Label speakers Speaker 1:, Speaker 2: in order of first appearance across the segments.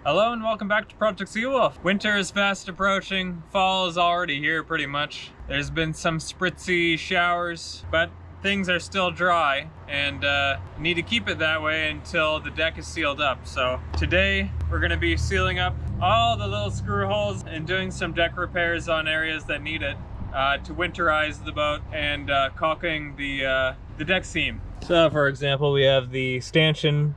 Speaker 1: Hello and welcome back to Project Seawolf. Winter is fast approaching, fall is already here pretty much. There's been some spritzy showers, but things are still dry and need to keep it that way until the deck is sealed up. So today we're going to be sealing up all the little screw holes and doing some deck repairs on areas that need it to winterize the boat and caulking the deck seam. So for example, we have the stanchion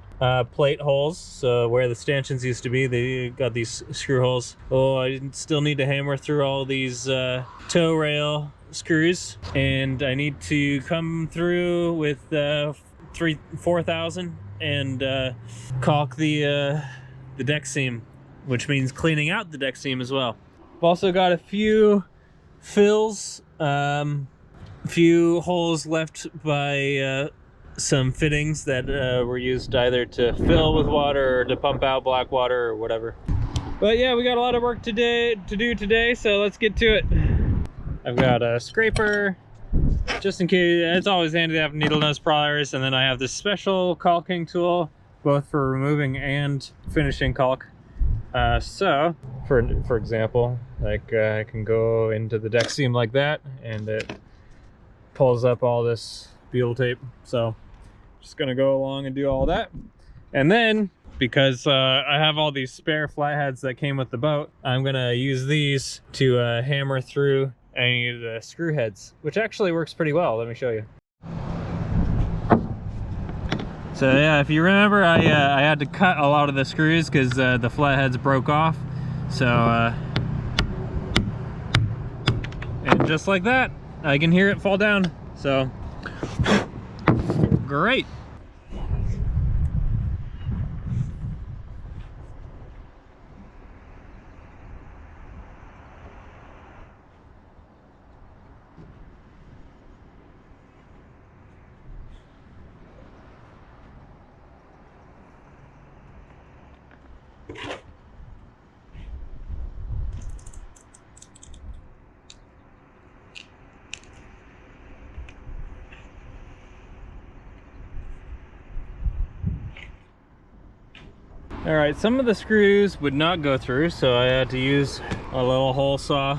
Speaker 1: plate holes, so where the stanchions used to be, they got these screw holes. Oh, I still need to hammer through all these tow rail screws, and I need to come through with 4,000 and caulk the deck seam, which means cleaning out the deck seam as well. I've also got a few fills, few holes left by some fittings that were used either to fill with water or to pump out black water or whatever. But yeah, we got a lot of work to do today, so let's get to it. I've got a scraper, just in case. It's always handy to have needle nose pliers, and then I have this special caulking tool, both for removing and finishing caulk. So, for example, like I can go into the deck seam like that, and it pulls up all this butyl tape. So just gonna go along and do all that, and then because I have all these spare flatheads that came with the boat, I'm gonna use these to hammer through any of the screw heads, which actually works pretty well. Let me show you. So yeah, if you remember, I had to cut a lot of the screws because the flatheads broke off. So and just like that, I can hear it fall down. So great. All right, some of the screws would not go through, so I had to use a little hole saw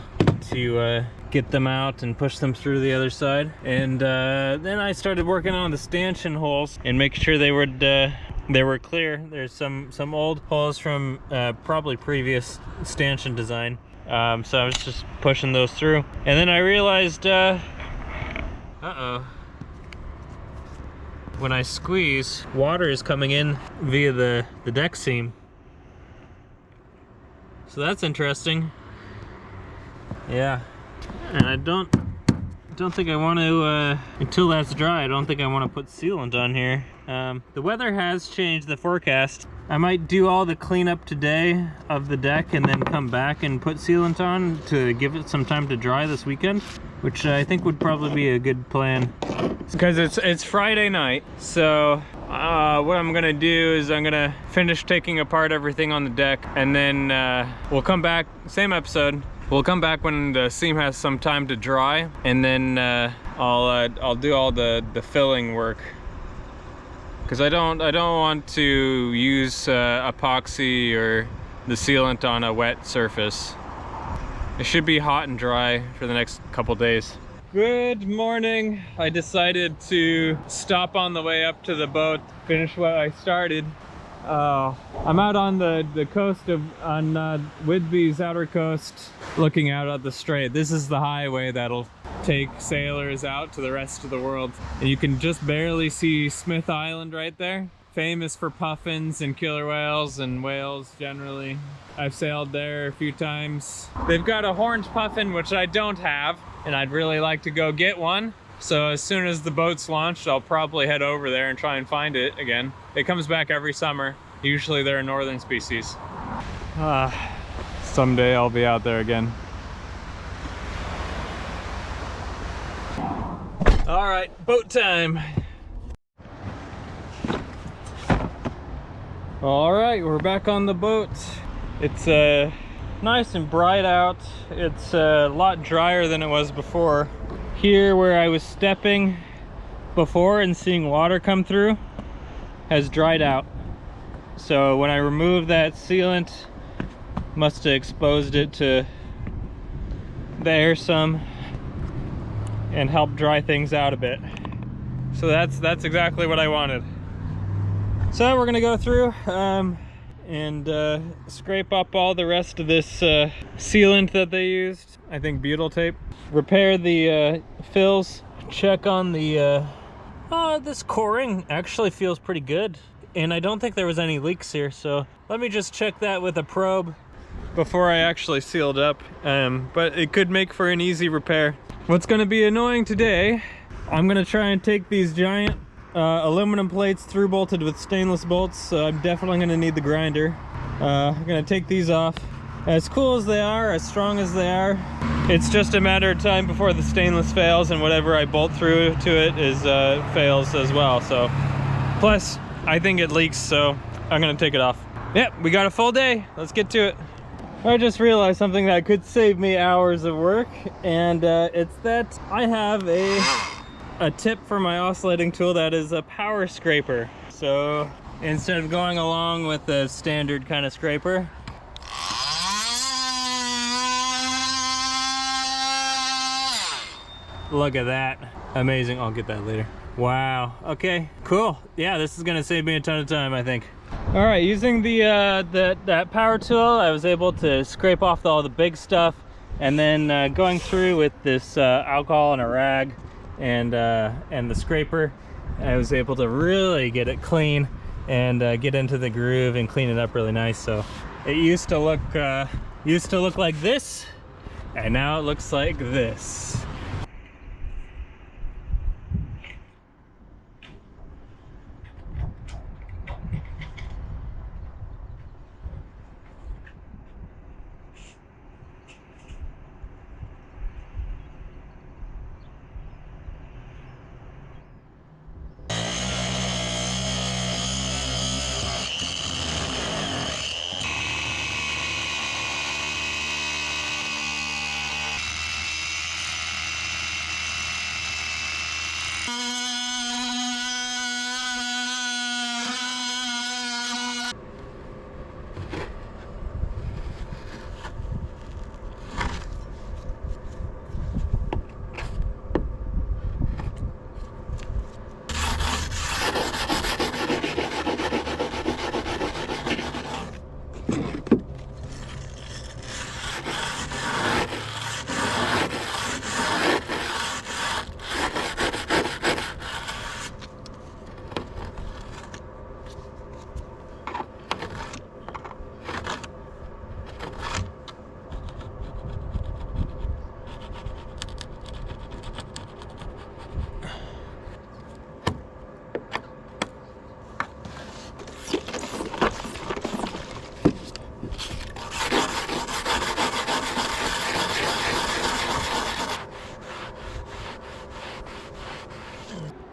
Speaker 1: to get them out and push them through the other side. And then I started working on the stanchion holes and making sure they were clear. There's some old holes from probably previous stanchion design. So I was just pushing those through. And then I realized, when I squeeze, water is coming in via the deck seam. So that's interesting. Yeah, and I don't think I want to, until that's dry, I don't think I want to put sealant on here. The weather has changed the forecast. I might do all the cleanup today of the deck and then come back and put sealant on to give it some time to dry this weekend, which I think would probably be a good plan. Because it's Friday night, so what I'm gonna do is I'm gonna finish taking apart everything on the deck, and then we'll come back, same episode, we'll come back when the seam has some time to dry, and then I'll do all the filling work, because I don't want to use epoxy or the sealant on a wet surface. It should be hot and dry for the next couple days. Good morning. I decided to stop on the way up to the boat, finish what I started. I'm out on the coast on Whidbey's outer coast, looking out at the strait. This is the highway that'll take sailors out to the rest of the world. And you can just barely see Smith Island right there. Famous for puffins and killer whales and whales generally. I've sailed there a few times. They've got a horned puffin, which I don't have, and I'd really like to go get one. So as soon as the boat's launched, I'll probably head over there and try and find it again. It comes back every summer. Usually they're a northern species. Someday I'll be out there again. All right, boat time. All right, we're back on the boat. It's nice and bright out. It's a lot drier than it was before. Here where I was stepping before and seeing water come through has dried out. So when I removed that sealant, must have exposed it to the air some and helped dry things out a bit. So that's exactly what I wanted. So we're gonna go through and scrape up all the rest of this sealant that they used. I think butyl tape. Repair the fills. Check on the this coring actually feels pretty good, and I don't think there was any leaks here, so let me just check that with a probe before I actually sealed up. But it could make for an easy repair. What's going to be annoying today, I'm going to try and take these giant aluminum plates through bolted with stainless bolts, so I'm definitely going to need the grinder. I'm going to take these off. As cool as they are, as strong as they are, it's just a matter of time before the stainless fails, and whatever I bolt through to it is fails as well. So plus I think it leaks, so I'm going to take it off. Yep, we got a full day. Let's get to it. I just realized something that could save me hours of work, and it's that I have a tip for my oscillating tool that is a power scraper. So instead of going along with the standard kind of scraper, look at that. Amazing. I'll get that later. Wow. Okay, cool. Yeah, this is gonna save me a ton of time, I think. All right, using that power tool, I was able to scrape off all the big stuff, and then going through with this alcohol and a rag and the scraper, I was able to really get it clean and get into the groove and clean it up really nice. So it used to look like this, and now it looks like this.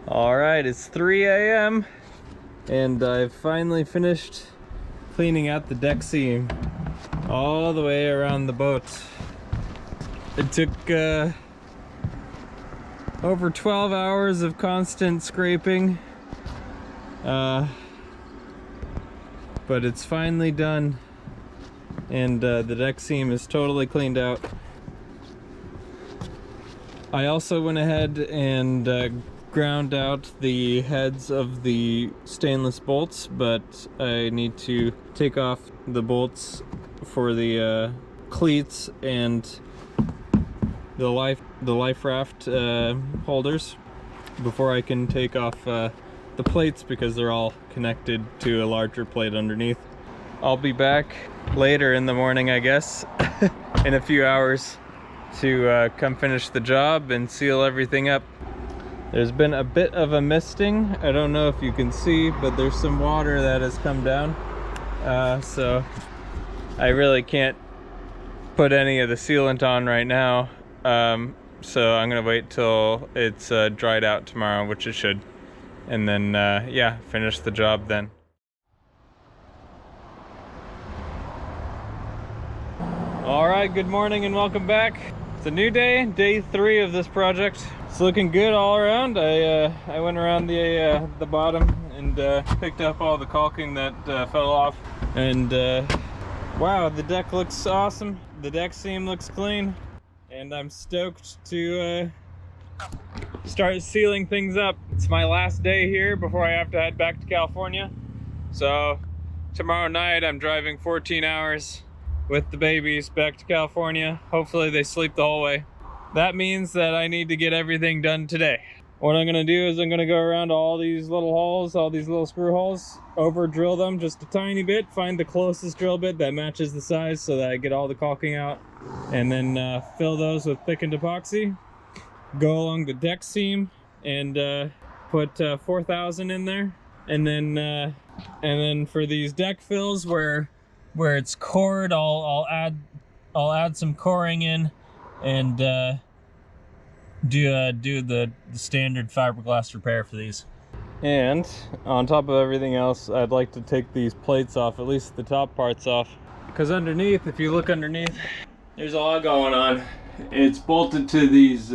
Speaker 1: All right, it's 3 a.m. and I've finally finished cleaning out the deck seam all the way around the boat. It took over 12 hours of constant scraping, but it's finally done, and the deck seam is totally cleaned out. I also went ahead and ground out the heads of the stainless bolts, but I need to take off the bolts for the cleats and the life raft holders before I can take off the plates, because they're all connected to a larger plate underneath. I'll be back later in the morning, I guess, in a few hours to come finish the job and seal everything up. There's been a bit of a misting. I don't know if you can see, but there's some water that has come down. So I really can't put any of the sealant on right now. So I'm gonna wait till it's dried out tomorrow, which it should. And then, yeah, finish the job then. All right, good morning and welcome back. It's a new day, day 3 of this project. It's looking good all around. I went around the bottom and picked up all the caulking that fell off. And wow, the deck looks awesome. The deck seam looks clean, and I'm stoked to start sealing things up. It's my last day here before I have to head back to California. So tomorrow night I'm driving 14 hours with the babies back to California. Hopefully they sleep the whole way. That means that I need to get everything done today. What I'm gonna do is I'm gonna go around all these little holes, all these little screw holes, over drill them just a tiny bit, find the closest drill bit that matches the size so that I get all the caulking out, and then fill those with thickened epoxy. Go along the deck seam and put 4,000 in there, and then for these deck fills where it's cored, I'll add some coring in and do the standard fiberglass repair for these. And on top of everything else, I'd like to take these plates off, at least the top parts off, because underneath, if you look underneath, there's a lot going on. It's bolted to these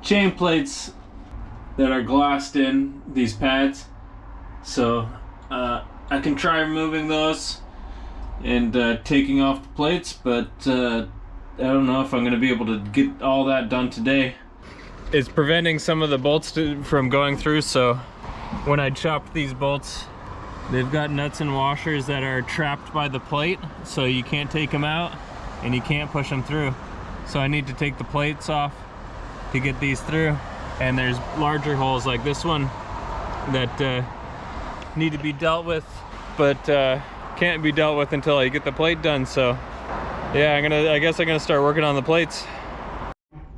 Speaker 1: chain plates that are glassed in, these pads. So I can try removing those and taking off the plates, but I don't know if I'm going to be able to get all that done today. It's preventing some of the bolts from going through, so when I chopped these bolts, they've got nuts and washers that are trapped by the plate, so you can't take them out and you can't push them through. So I need to take the plates off to get these through. And there's larger holes like this one that need to be dealt with, but can't be dealt with until I get the plate done. So yeah, I guess I'm gonna start working on the plates.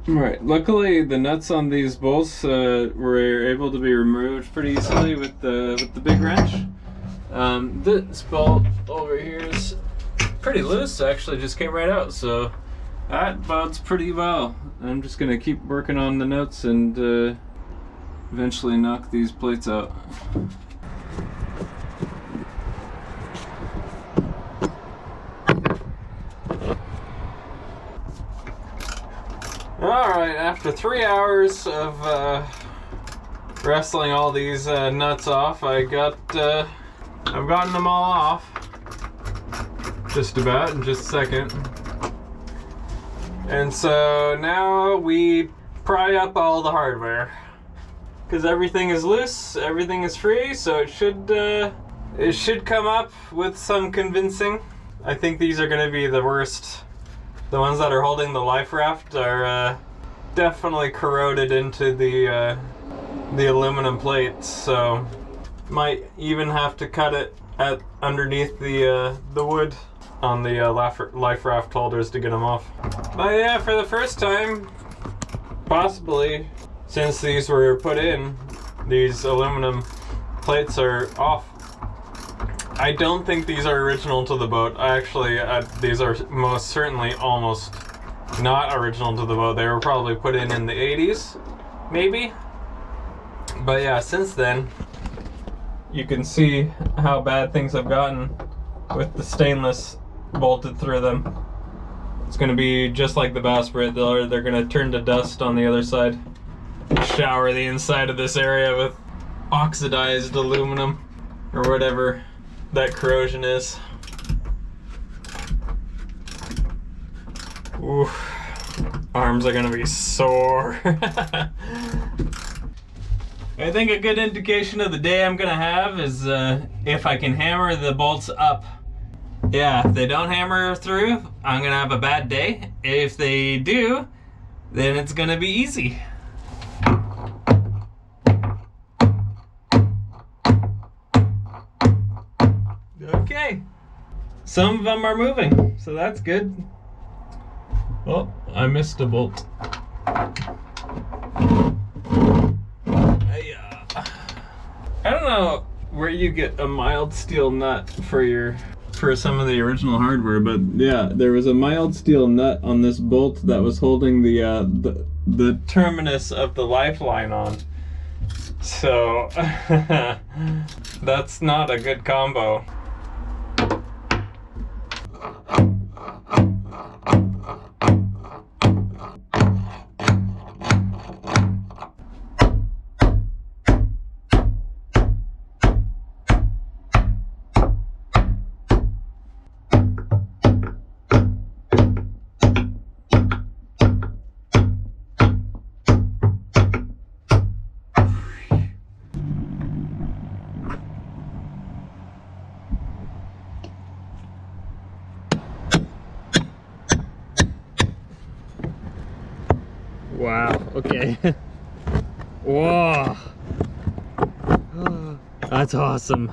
Speaker 1: All right, luckily the nuts on these bolts were able to be removed pretty easily with the big wrench. This bolt over here is pretty loose, actually just came right out, so that bodes pretty well. I'm just gonna keep working on the nuts and eventually knock these plates out. Alright, after 3 hours of wrestling all these nuts off, I've gotten them all off. Just about, in just a second. And so now we pry up all the hardware, because everything is loose, everything is free, so it should come up with some convincing. I think these are going to be the worst. The ones that are holding the life raft are definitely corroded into the aluminum plates, so might even have to cut it underneath the wood on the life raft holders to get them off. But yeah, for the first time, possibly, since these were put in, these aluminum plates are off. I don't think these are original to the boat. These are most certainly almost not original to the boat. They were probably put in the 80s, maybe. But yeah, since then, you can see how bad things have gotten with the stainless bolted through them. It's going to be just like the bowsprit. They're going to turn to dust on the other side. Shower the inside of this area with oxidized aluminum or whatever that corrosion is. Ooh, arms are gonna be sore. I think a good indication of the day I'm gonna have is if I can hammer the bolts up. Yeah, if they don't hammer through, I'm gonna have a bad day. If they do, then it's gonna be easy. Okay, some of them are moving, so that's good. Oh, I missed a bolt. I don't know where you get a mild steel nut for some of the original hardware, but yeah, there was a mild steel nut on this bolt that was holding the terminus of the lifeline on. So that's not a good combo. Wow, okay. Whoa. That's awesome.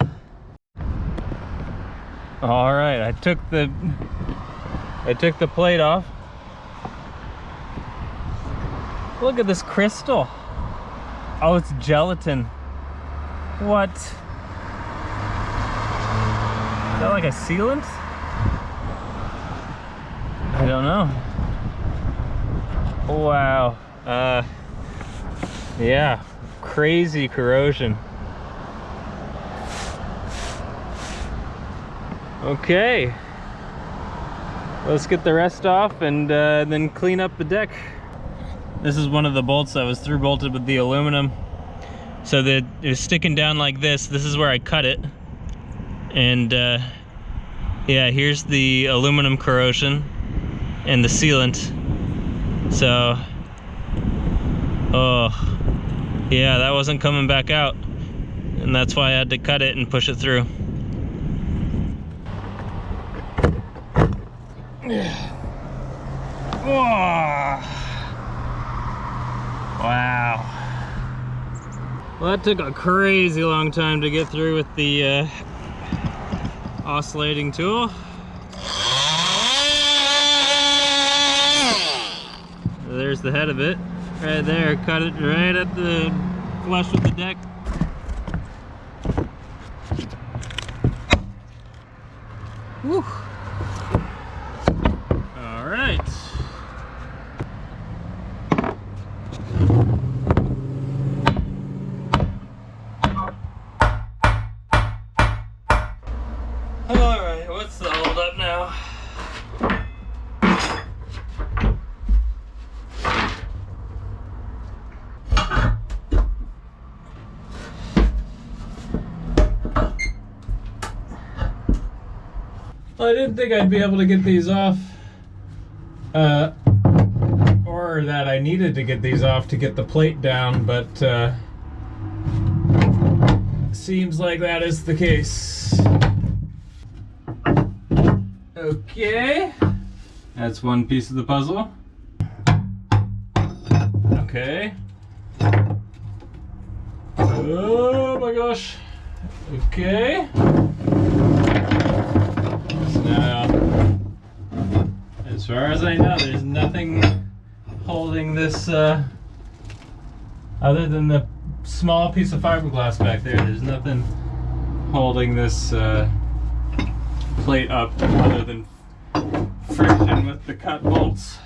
Speaker 1: All right, I took the plate off. Look at this crystal. Oh, it's gelatin. What? Is that like a sealant? I don't know. Wow. Yeah, crazy corrosion. Okay, let's get the rest off and then clean up the deck. This is one of the bolts that was through bolted with the aluminum. So that it was sticking down like this. This is where I cut it. And yeah, here's the aluminum corrosion and the sealant. So, oh, yeah, that wasn't coming back out. And that's why I had to cut it and push it through. Wow. Well, that took a crazy long time to get through with the oscillating tool. There's the head of it right there. Cut it right at the flush with the deck. Woo. All right. All right, what's the hold up now? Well, I didn't think I'd be able to get these off, or that I needed to get these off to get the plate down, but seems like that is the case. Okay, that's one piece of the puzzle. Okay. Oh my gosh. Okay. Now, as far as I know, there's nothing holding this other than the small piece of fiberglass back there. There's nothing holding this plate up other than friction with the cut bolts.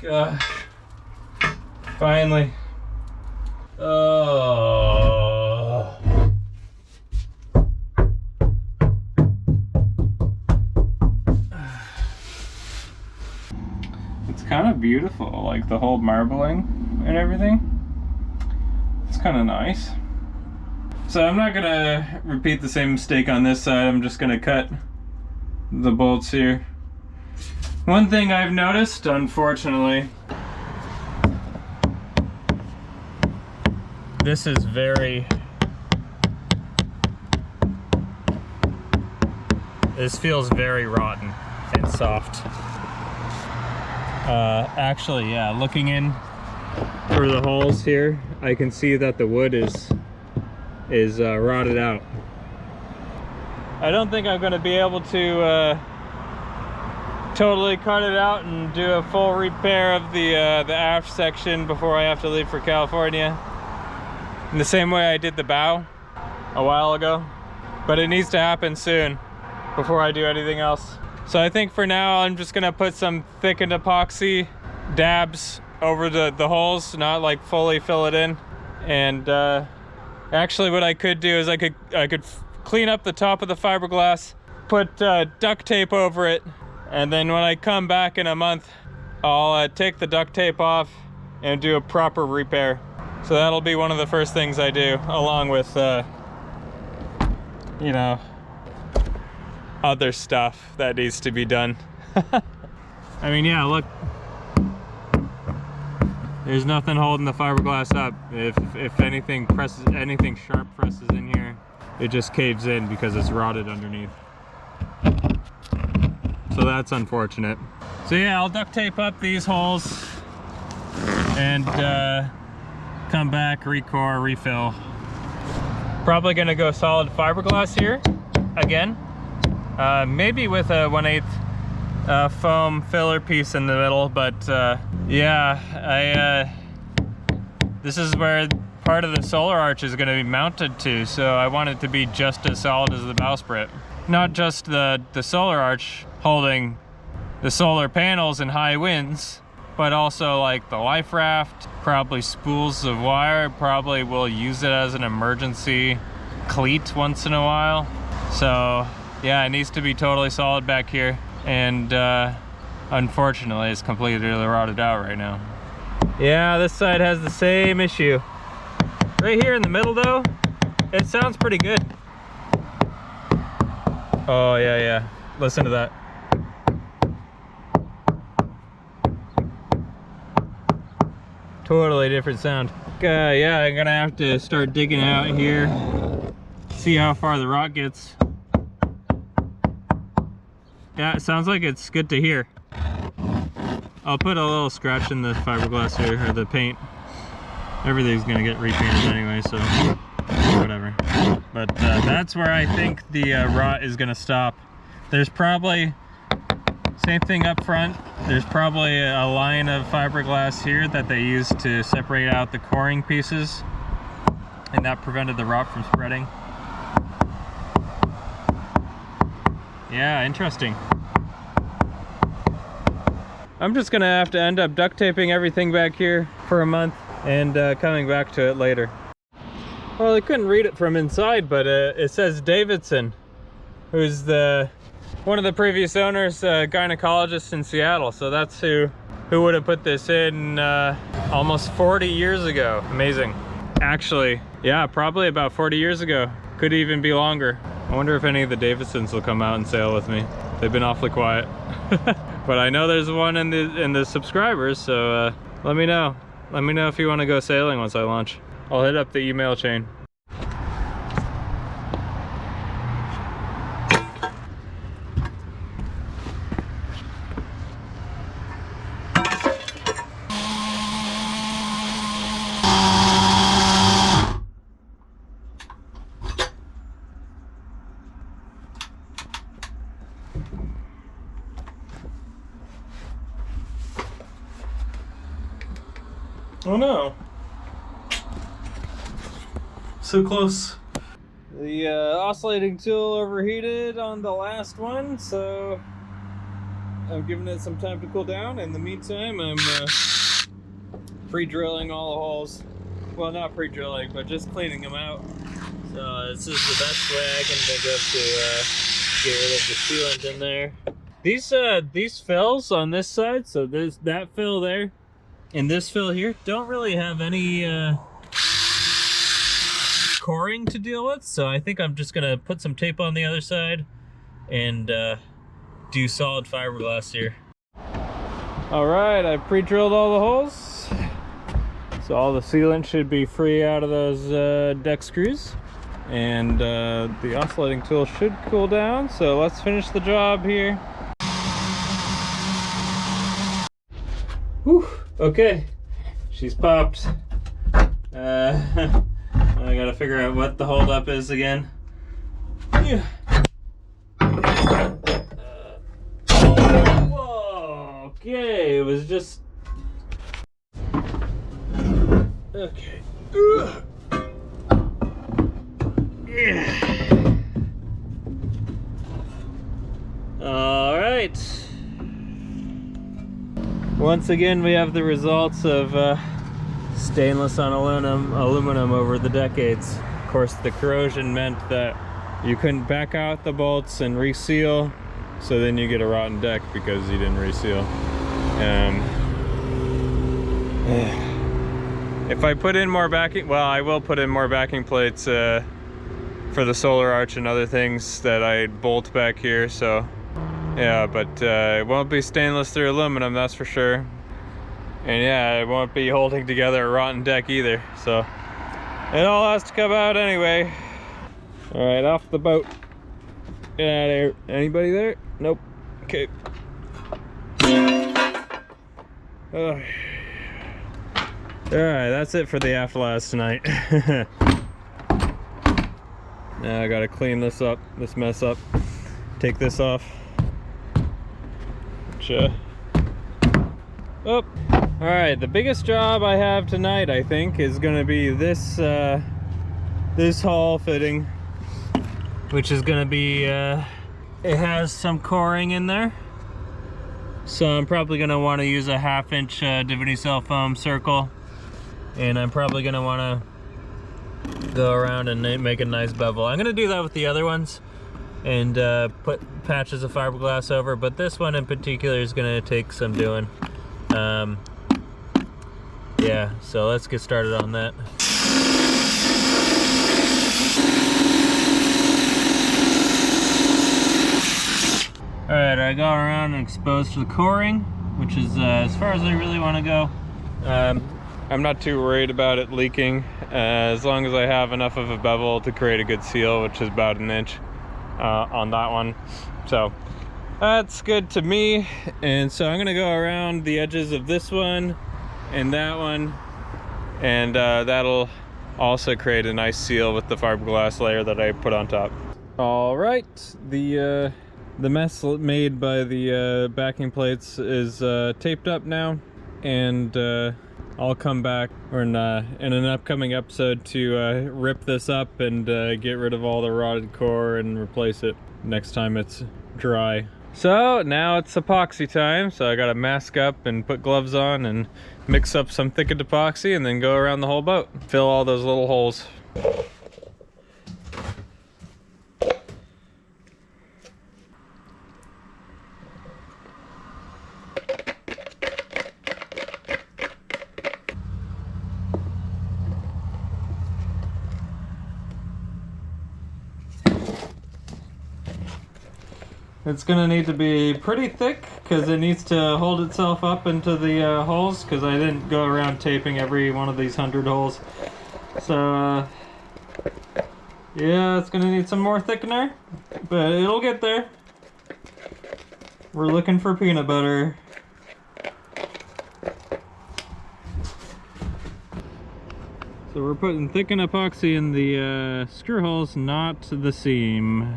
Speaker 1: Gosh, finally. Oh. It's kind of beautiful, like the whole marbling and everything. It's kind of nice. So I'm not gonna repeat the same mistake on this side. I'm just gonna cut the bolts here. One thing I've noticed, unfortunately, this is this feels very rotten and soft. Actually, yeah, looking in through the holes here, I can see that the wood is rotted out. I don't think I'm going to be able to totally cut it out and do a full repair of the aft section before I have to leave for California. in the same way I did the bow a while ago, but it needs to happen soon before I do anything else. So I think for now I'm just gonna put some thickened epoxy dabs over the holes, not like fully fill it in. And actually what I could do is I could clean up the top of the fiberglass, put duct tape over it, and then when I come back in a month, I'll take the duct tape off and do a proper repair. So that'll be one of the first things I do, along with you know, other stuff that needs to be done. I mean, yeah, look, there's nothing holding the fiberglass up. If anything sharp presses in here, it just caves in because it's rotted underneath. So that's unfortunate. So yeah, I'll duct tape up these holes and come back, recore, refill. Probably gonna go solid fiberglass here again. Maybe with a 1/8 foam filler piece in the middle, but yeah, this is where part of the solar arch is going to be mounted to, so I want it to be just as solid as the bowsprit. Not just the solar arch holding the solar panels in high winds, but also like the life raft, probably spools of wire. Probably will use it as an emergency cleat once in a while. So yeah, it needs to be totally solid back here, and unfortunately it's completely rotted out right now. Yeah, this side has the same issue. Right here in the middle though, it sounds pretty good. Oh yeah, listen to that. Totally different sound. Yeah, I'm gonna have to start digging out here, see how far the rot gets. Yeah, it sounds like it's good to hear. I'll put a little scratch in the fiberglass here, or the paint. Everything's gonna get repainted anyway, so whatever. But that's where I think the rot is gonna stop. There's probably, same thing up front, there's probably a line of fiberglass here that they used to separate out the coring pieces, and that prevented the rot from spreading. Yeah, interesting. I'm just gonna have to end up duct taping everything back here for a month and coming back to it later. Well, I couldn't read it from inside, but it says Davidson, who's one of the previous owners, gynecologist in Seattle. So that's who would have put this in almost 40 years ago. Amazing. Actually, yeah, probably about 40 years ago. Could even be longer. I wonder if any of the Davidsons will come out and sail with me. They've been awfully quiet. But I know there's one in the subscribers, so let me know. Let me know if you want to go sailing once I launch. I'll hit up the email chain. Oh no. So close. The oscillating tool overheated on the last one, so I'm giving it some time to cool down. In the meantime, I'm pre-drilling all the holes. Well, not pre-drilling, but just cleaning them out. So this is the best way I can think of to get rid of the sealant in there. These fills on this side, so there's that fill there and this fill here, don't really have any coring to deal with, so I think I'm just gonna put some tape on the other side and do solid fiberglass here. All right, I pre-drilled all the holes, so all the sealant should be free out of those deck screws, and the oscillating tool should cool down. So let's finish the job here. Whew. Okay, she's popped. I gotta figure out what the holdup is again. Yeah. Whoa, okay, it was just... Okay. Yeah. All right. Once again, we have the results of stainless on aluminum over the decades. Of course, the corrosion meant that you couldn't back out the bolts and reseal, so then you get a rotten deck because you didn't reseal. If I put in more backing, well, I will put in more backing plates for the solar arch and other things that I bolt back here, so yeah, but it won't be stainless through aluminum, that's for sure. And yeah, it won't be holding together a rotten deck either, so it all has to come out anyway. All right, off the boat. Get out of here. Anybody there? Nope. Okay. All right, that's it for the afterlast tonight. Now I gotta clean this up, this mess up. Take this off. Oh. All right, the biggest job I have tonight, I think, is gonna be this this hull fitting, which is gonna be, it has some coring in there. So I'm probably gonna wanna use a 1/2" Divinity Cell foam circle. And I'm probably gonna wanna go around and make a nice bevel. I'm gonna do that with the other ones and put patches of fiberglass over, but this one in particular is gonna take some doing. Yeah, so let's get started on that. All right, I got around and exposed to the coring, which is as far as I really want to go. I'm not too worried about it leaking, as long as I have enough of a bevel to create a good seal, which is about 1 inch on that one. So that's good to me. And so I'm gonna go around the edges of this one and that one, and that'll also create a nice seal with the fiberglass layer that I put on top. All right, the mess made by the backing plates is taped up now, and I'll come back in an upcoming episode to rip this up and get rid of all the rotted core and replace it next time it's dry. So now it's epoxy time, so I gotta mask up and put gloves on and mix up some thickened epoxy and then go around the whole boat. Fill all those little holes. It's gonna need to be pretty thick because it needs to hold itself up into the holes, because I didn't go around taping every one of these 100 holes. So yeah, it's gonna need some more thickener, but it'll get there. We're looking for peanut butter. So we're putting thickened epoxy in the screw holes, not the seam.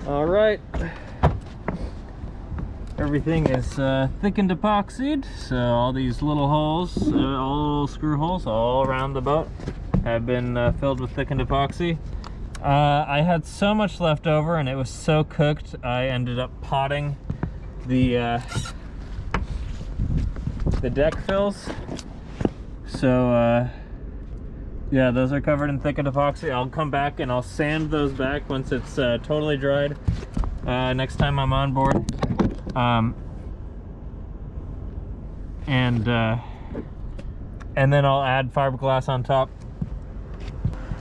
Speaker 1: All right, everything is thickened epoxied, so all these little holes, all little screw holes all around the boat have been filled with thickened epoxy. I had so much left over and it was so cooked, I ended up potting the deck fills. So yeah, those are covered in thickened epoxy. I'll come back and I'll sand those back once it's totally dried next time I'm on board. And then I'll add fiberglass on top.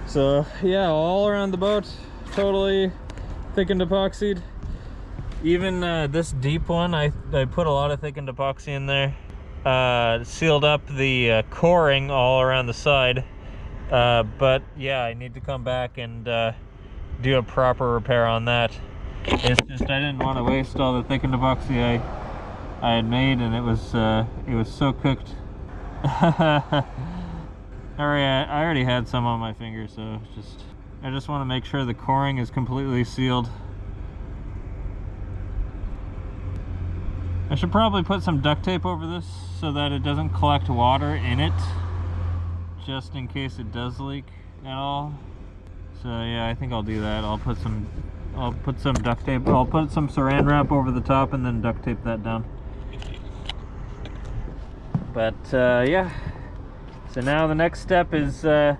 Speaker 1: So yeah, all around the boat, totally thickened epoxied. Even this deep one, I put a lot of thickened epoxy in there. Sealed up the coring all around the side. But yeah, I need to come back and do a proper repair on that. It's just I didn't want to waste all the thickened epoxy I had made, and it was so cooked. I already had some on my finger, so I just want to make sure the coring is completely sealed. I should probably put some duct tape over this so that it doesn't collect water in it, just in case it does leak at all. So yeah, I think I'll do that. I'll put some duct tape. I'll put some saran wrap over the top and then duct tape that down. But yeah, so now the next step is I'm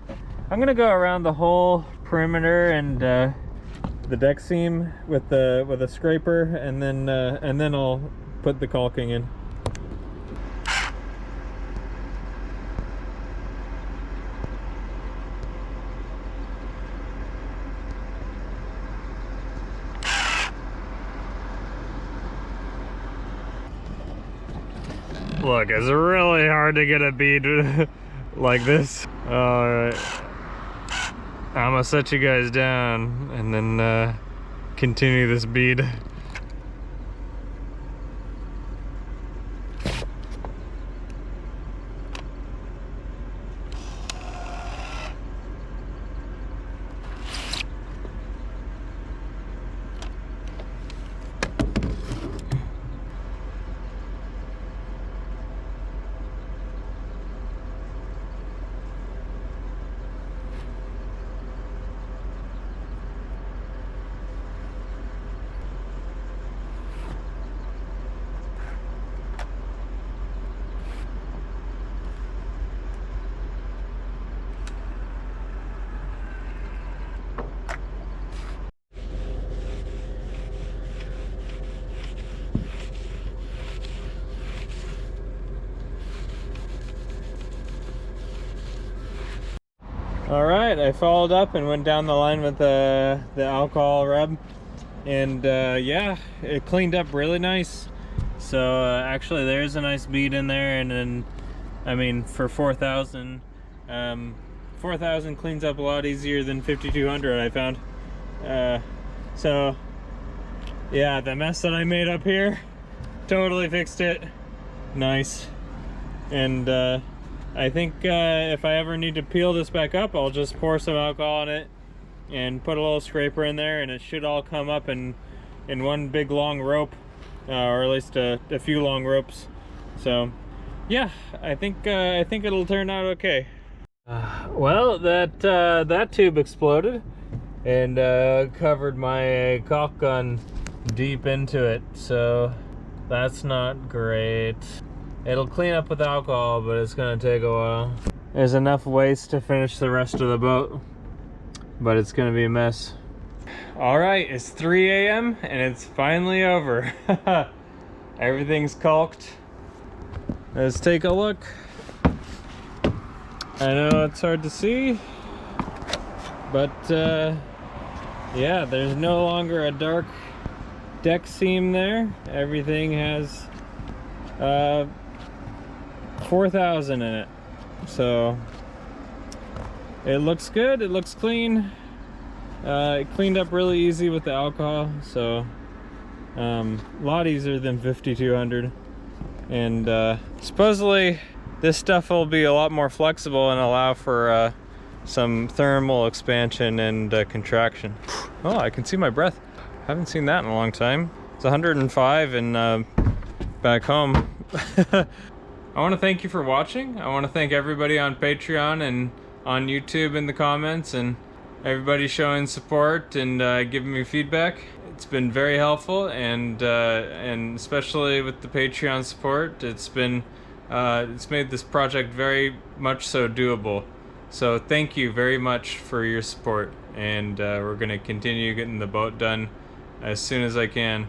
Speaker 1: gonna go around the whole perimeter and the deck seam with a scraper, and then I'll put the caulking in. Look, it's really hard to get a bead like this. Alright. I'm gonna set you guys down and then continue this bead. Alright, I followed up and went down the line with the alcohol rub, and yeah, it cleaned up really nice. So actually there's a nice bead in there, and then I mean for 4,000, 4,000 cleans up a lot easier than 5,200 I found. So yeah, the mess that I made up here totally fixed it. Nice. And I think if I ever need to peel this back up, I'll just pour some alcohol in it and put a little scraper in there, and it should all come up in one big long rope, or at least a few long ropes. So yeah, I think it'll turn out okay. Well, that tube exploded and covered my caulk gun deep into it, so that's not great. It'll clean up with alcohol, but it's gonna take a while. There's enough waste to finish the rest of the boat, but it's gonna be a mess. All right, it's 3 a.m. and it's finally over. Everything's caulked. Let's take a look. I know it's hard to see, but yeah, there's no longer a dark deck seam there. Everything has 4,000 in it, so it looks good. It looks clean. It cleaned up really easy with the alcohol, so a lot easier than 5,200. And supposedly this stuff will be a lot more flexible and allow for some thermal expansion and contraction. Oh, I can see my breath. Haven't seen that in a long time. It's 105 and back home. I want to thank you for watching. I want to thank everybody on Patreon and on YouTube in the comments, and everybody showing support and giving me feedback. It's been very helpful, and especially with the Patreon support, it's made this project very much so doable. So thank you very much for your support, and we're gonna continue getting the boat done as soon as I can.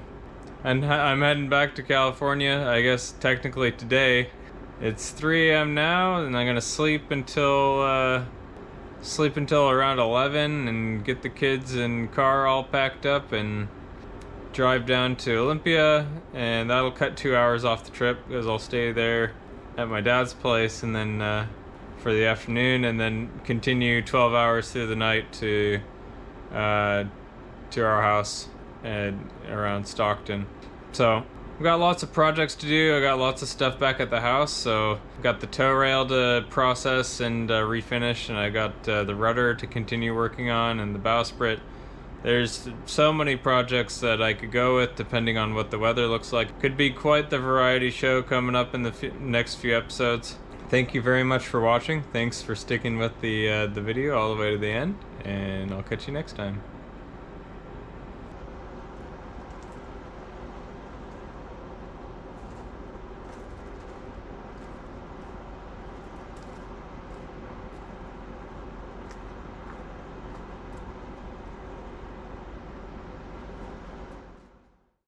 Speaker 1: And I'm heading back to California, I guess technically today. It's 3 a.m. now, and I'm gonna sleep until around 11 and get the kids and car all packed up and drive down to Olympia, and that'll cut 2 hours off the trip because I'll stay there at my dad's place, and then for the afternoon, and then continue 12 hours through the night to our house.
Speaker 2: around Stockton. So I've got lots of projects to do. I got lots of stuff back at the house. So I've got the tow rail to process and refinish, and I got the rudder to continue working on, and the bowsprit. There's so many projects that I could go with depending on what the weather looks like. Could be quite the variety show coming up in the next few episodes. Thank you very much for watching. Thanks for sticking with the video all the way to the end, and I'll catch you next time.